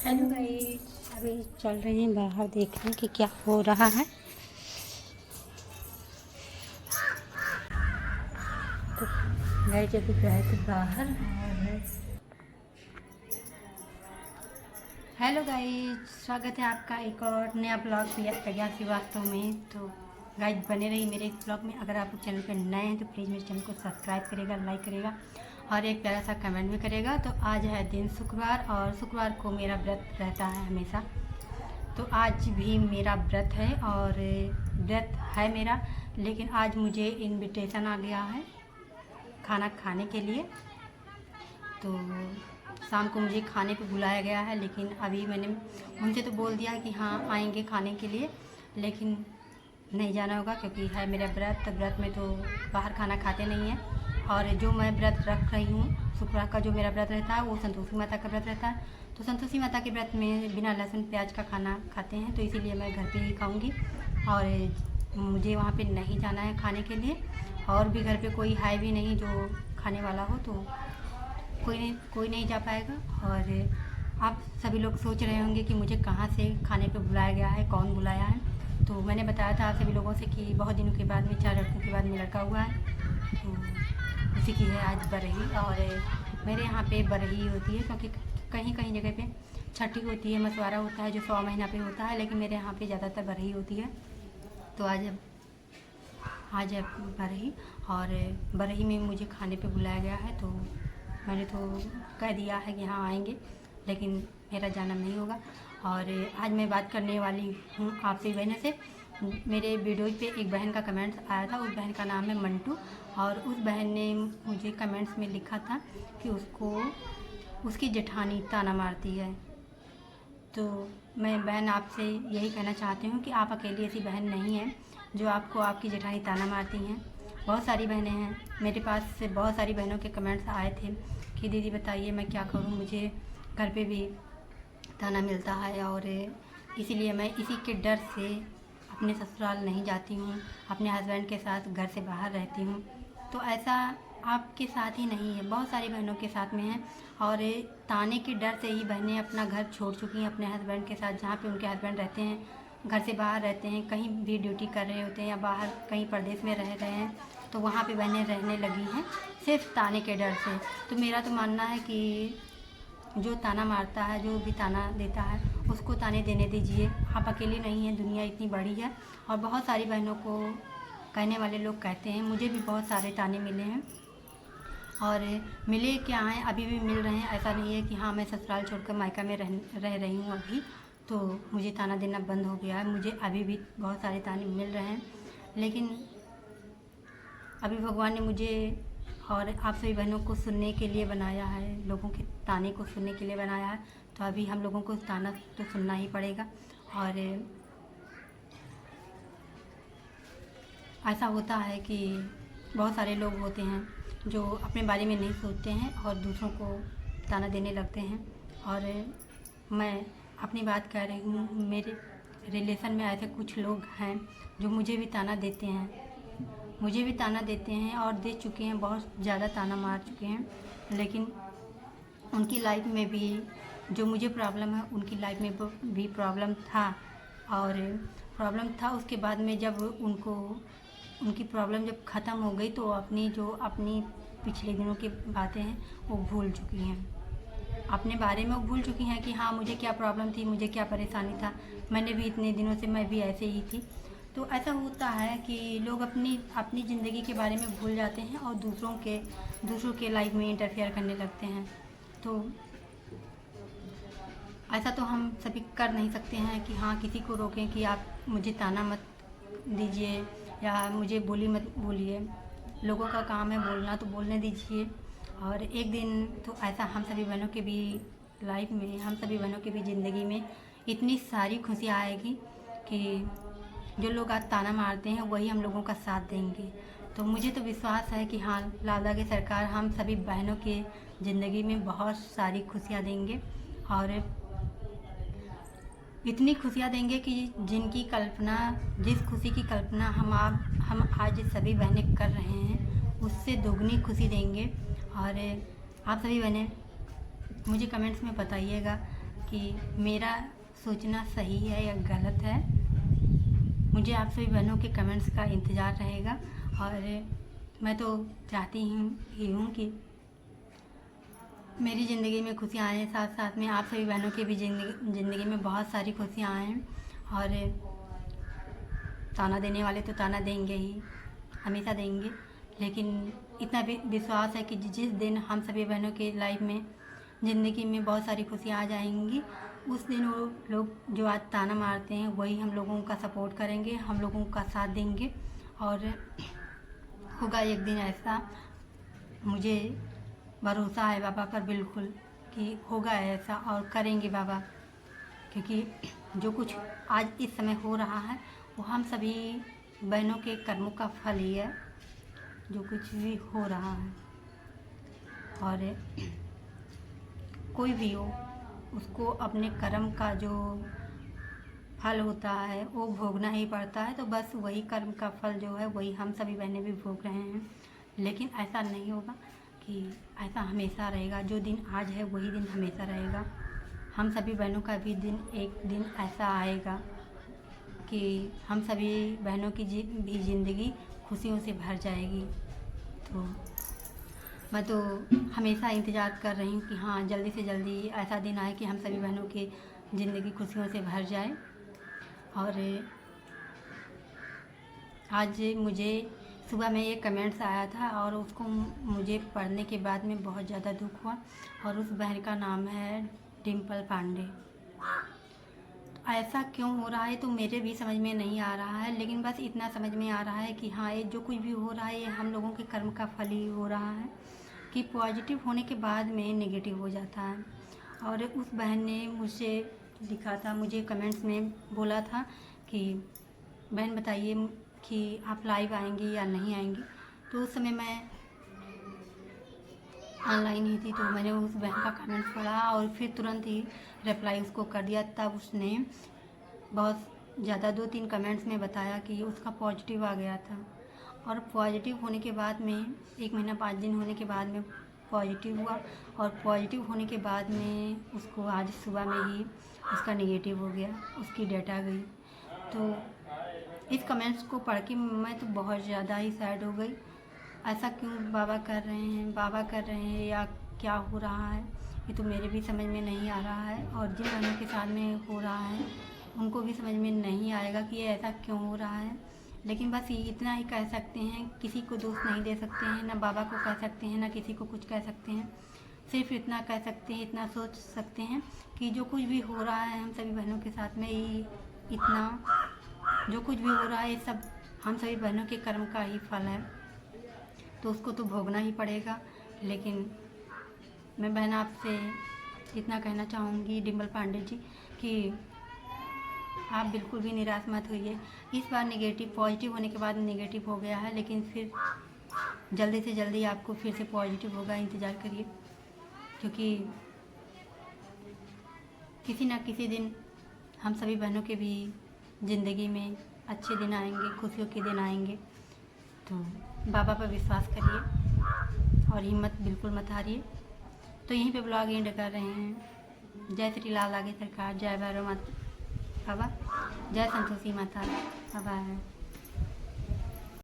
Hello guys, अभी चल रहे हैं बाहर देखने कि क्या हो रहा है। तो गाइस अभी गए थे बाहर और हेलो गाइस, स्वागत है आपका एक और नया ब्लॉग प्रज्ञा श्रीवास्तव में। तो गाइस बने रही मेरे इस ब्लॉग में। अगर आप चैनल पर नए हैं तो प्लीज़ मेरे चैनल को सब्सक्राइब करेगा, लाइक करेगा और एक प्यारा सा कमेंट भी करेगा। तो आज है दिन शुक्रवार और शुक्रवार को मेरा व्रत रहता है हमेशा। तो आज भी मेरा व्रत है और व्रत है मेरा, लेकिन आज मुझे इनविटेशन आ गया है खाना खाने के लिए। तो शाम को मुझे खाने पे बुलाया गया है, लेकिन अभी मैंने उनसे तो बोल दिया कि हाँ आएंगे खाने के लिए, लेकिन नहीं जाना होगा क्योंकि है मेरा व्रत। तो व्रत में तो बाहर खाना खाते नहीं हैं। और जो मैं व्रत रख रही हूँ, शुक्रवार का जो मेरा व्रत रहता है वो संतोषी माता का व्रत रहता है। तो संतोषी माता के व्रत में बिना लहसुन प्याज का खाना खाते हैं, तो इसीलिए मैं घर पे ही खाऊंगी और मुझे वहाँ पे नहीं जाना है खाने के लिए। और भी घर पे कोई है भी नहीं जो खाने वाला हो, तो कोई नहीं जा पाएगा। और आप सभी लोग सोच रहे होंगे कि मुझे कहाँ से खाने पे बुलाया गया है, कौन बुलाया है। तो मैंने बताया था आप सभी लोगों से कि बहुत दिनों के बाद में, 4 लड़कों के बाद में लड़का हुआ है। तो उसी की है आज बरही। और मेरे यहाँ पे बरही होती है क्योंकि कहीं कहीं जगह पे छठी होती है, मसवारा होता है जो 100 महीना पे होता है, लेकिन मेरे यहाँ पे ज़्यादातर बरही होती है। तो आज है बरही और बरही में मुझे खाने पे बुलाया गया है। तो मैंने तो कह दिया है कि हाँ आएंगे, लेकिन मेरा जाना नहीं होगा। और आज मैं बात करने वाली हूँ आपसे बहनों से। मेरे वीडियो पे एक बहन का कमेंट्स आया था, उस बहन का नाम है मंटू। और उस बहन ने मुझे कमेंट्स में लिखा था कि उसको उसकी जेठानी ताना मारती है। तो मैं बहन आपसे यही कहना चाहती हूँ कि आप अकेली ऐसी बहन नहीं हैं जो आपको आपकी जेठानी ताना मारती हैं। बहुत सारी बहनें हैं, मेरे पास से बहुत सारी बहनों के कमेंट्स आए थे कि दीदी बताइए मैं क्या करूँ, मुझे घर पे भी ताना मिलता है और इसीलिए मैं इसी के डर से अपने ससुराल नहीं जाती हूँ, अपने हस्बैंड के साथ घर से बाहर रहती हूँ। तो ऐसा आपके साथ ही नहीं है, बहुत सारी बहनों के साथ में है। और ताने के डर से ही बहनें अपना घर छोड़ चुकी हैं अपने हस्बैंड के साथ, जहाँ पे उनके हस्बैंड रहते हैं, घर से बाहर रहते हैं, कहीं भी ड्यूटी कर रहे होते हैं या बाहर कहीं प्रदेश में रह रहे हैं, तो वहाँ पे बहनें रहने लगी हैं सिर्फ ताने के डर से। तो मेरा तो मानना है कि जो ताना मारता है, जो भी ताना देता है, उसको ताने देने दीजिए। आप अकेले नहीं हैं, दुनिया इतनी बड़ी है। और बहुत सारी बहनों को कहने वाले लोग कहते हैं, मुझे भी बहुत सारे ताने मिले हैं और मिले क्या हैं, अभी भी मिल रहे हैं। ऐसा नहीं है कि हाँ मैं ससुराल छोड़कर मायका में रह रही हूँ अभी तो मुझे ताना देना बंद हो गया है। मुझे अभी भी बहुत सारे ताने मिल रहे हैं, लेकिन अभी भगवान ने मुझे और आप सभी बहनों को सुनने के लिए बनाया है, लोगों के ताने को सुनने के लिए बनाया है। तो अभी हम लोगों को ताना तो सुनना ही पड़ेगा। और ऐसा होता है कि बहुत सारे लोग होते हैं जो अपने बारे में नहीं सोचते हैं और दूसरों को ताना देने लगते हैं। और मैं अपनी बात कह रही हूँ, मेरे रिलेशन में ऐसे कुछ लोग हैं जो मुझे भी ताना देते हैं और दे चुके हैं, बहुत ज़्यादा ताना मार चुके हैं। लेकिन उनकी लाइफ में भी जो मुझे प्रॉब्लम है, उनकी लाइफ में भी प्रॉब्लम था। और प्रॉब्लम था, उसके बाद में जब उनकी प्रॉब्लम जब ख़त्म हो गई तो अपनी पिछले दिनों की बातें हैं वो भूल चुकी हैं। अपने बारे में वो भूल चुकी हैं कि हाँ मुझे क्या प्रॉब्लम थी, मुझे क्या परेशानी था, मैंने भी इतने दिनों से मैं भी ऐसे ही थी। तो ऐसा होता है कि लोग अपनी ज़िंदगी के बारे में भूल जाते हैं और दूसरों के लाइफ में इंटरफेयर करने लगते हैं। तो ऐसा तो हम सभी कर नहीं सकते हैं कि हाँ किसी को रोकें कि आप मुझे ताना मत दीजिए या मुझे बोली मत बोलिए। लोगों का काम है बोलना, तो बोलने दीजिए। और एक दिन तो ऐसा हम सभी बहनों के भी लाइफ में, हम सभी बहनों की भी ज़िंदगी में इतनी सारी खुशियाँ आएगी कि जो लोग आज ताना मारते हैं वही हम लोगों का साथ देंगे। तो मुझे तो विश्वास है कि हाँ लाला की सरकार हम सभी बहनों के ज़िंदगी में बहुत सारी खुशियाँ देंगे और इतनी खुशियाँ देंगे कि जिस खुशी की कल्पना हम आज सभी बहनें कर रहे हैं, उससे दोगुनी खुशी देंगे। और आप सभी बहनें मुझे कमेंट्स में बताइएगा कि मेरा सोचना सही है या गलत है। मुझे आप सभी बहनों के कमेंट्स का इंतज़ार रहेगा। और मैं तो चाहती ही हूँ कि मेरी ज़िंदगी में खुशियाँ आएँ, साथ साथ में आप सभी बहनों की भी ज़िंदगी में बहुत सारी खुशियाँ आएँ। और ताना देने वाले तो ताना देंगे ही, हमेशा देंगे, लेकिन इतना भी विश्वास है कि जिस दिन हम सभी बहनों के लाइफ में ज़िंदगी में बहुत सारी खुशियाँ आ जाएंगी, उस दिन वो लोग जो आज ताना मारते हैं वही हम लोगों का सपोर्ट करेंगे, हम लोगों का साथ देंगे। और होगा एक दिन ऐसा, मुझे भरोसा है बाबा पर बिल्कुल कि होगा ऐसा और करेंगे बाबा, क्योंकि जो कुछ आज इस समय हो रहा है वो हम सभी बहनों के कर्मों का फल ही है, जो कुछ भी हो रहा है। और कोई भी हो, उसको अपने कर्म का जो फल होता है वो भोगना ही पड़ता है। तो बस वही कर्म का फल जो है वही हम सभी बहनें भी भोग रहे हैं। लेकिन ऐसा नहीं होगा कि ऐसा हमेशा रहेगा, जो दिन आज है वही दिन हमेशा रहेगा। हम सभी बहनों का भी दिन एक दिन ऐसा आएगा कि हम सभी बहनों की भी ज़िंदगी खुशियों से भर जाएगी। तो मैं तो हमेशा इंतज़ार कर रही हूँ कि हाँ, जल्दी से जल्दी ऐसा दिन आए कि हम सभी बहनों की ज़िंदगी खुशियों से भर जाए। और आज मुझे सुबह में एक कमेंट्स आया था और उसको मुझे पढ़ने के बाद में बहुत ज़्यादा दुख हुआ। और उस बहन का नाम है डिम्पल पांडे। ऐसा क्यों हो रहा है तो मेरे भी समझ में नहीं आ रहा है, लेकिन बस इतना समझ में आ रहा है कि हाँ, ये जो कुछ भी हो रहा है ये हम लोगों के कर्म का फल ही हो रहा है, कि पॉजिटिव होने के बाद में नेगेटिव हो जाता है। और उस बहन ने मुझसे लिखा था, मुझे कमेंट्स में बोला था कि बहन बताइए कि आप लाइव आएंगी या नहीं आएंगी। तो उस समय मैं ऑनलाइन ही थी, तो मैंने उस बहन का कमेंट पढ़ा और फिर तुरंत ही रिप्लाई उसको कर दिया। तब उसने बहुत ज़्यादा 2-3 कमेंट्स में बताया कि उसका पॉजिटिव आ गया था। और पॉजिटिव होने के बाद में 1 महीना 5 दिन होने के बाद में पॉजिटिव हुआ। और पॉजिटिव होने के बाद में उसको आज सुबह में ही उसका नेगेटिव हो गया, उसकी डेट आ गई। तो इस कमेंट्स को पढ़ के मैं तो बहुत ज़्यादा ही सैड हो गई। ऐसा क्यों बाबा कर रहे हैं या क्या हो रहा है, ये तो मेरे भी समझ में नहीं आ रहा है। और जिन बहनों के साथ में हो रहा है उनको भी समझ में नहीं आएगा कि ये ऐसा क्यों हो रहा है। लेकिन बस इतना ही कह सकते हैं, किसी को दोष नहीं दे सकते हैं, ना बाबा को कह सकते हैं, ना किसी को कुछ कह सकते हैं। सिर्फ इतना कह सकते हैं, इतना सोच सकते हैं कि जो कुछ भी हो रहा है हम सभी बहनों के साथ में ही, इतना जो कुछ भी हो रहा है ये सब हम सभी बहनों के कर्म का ही फल है, तो उसको तो भोगना ही पड़ेगा। लेकिन मैं बहन आपसे इतना कहना चाहूँगी डिम्पल पांडे जी कि आप बिल्कुल भी निराश मत होइए। इस बार नेगेटिव पॉजिटिव होने के बाद नेगेटिव हो गया है, लेकिन फिर जल्दी से जल्दी आपको फिर से पॉजिटिव होगा, इंतज़ार करिए। क्योंकि किसी ना किसी दिन हम सभी बहनों के भी ज़िंदगी में अच्छे दिन आएंगे, खुशियों के दिन आएंगे। तो बाबा पर विश्वास करिए और हिम्मत बिल्कुल मत हारिए। तो यहीं पे ब्लॉग एंड कर रहे हैं। जय श्री लाल आगे सरकार, जय भैरव माता बाबा, जय संतोषी माता बाबा।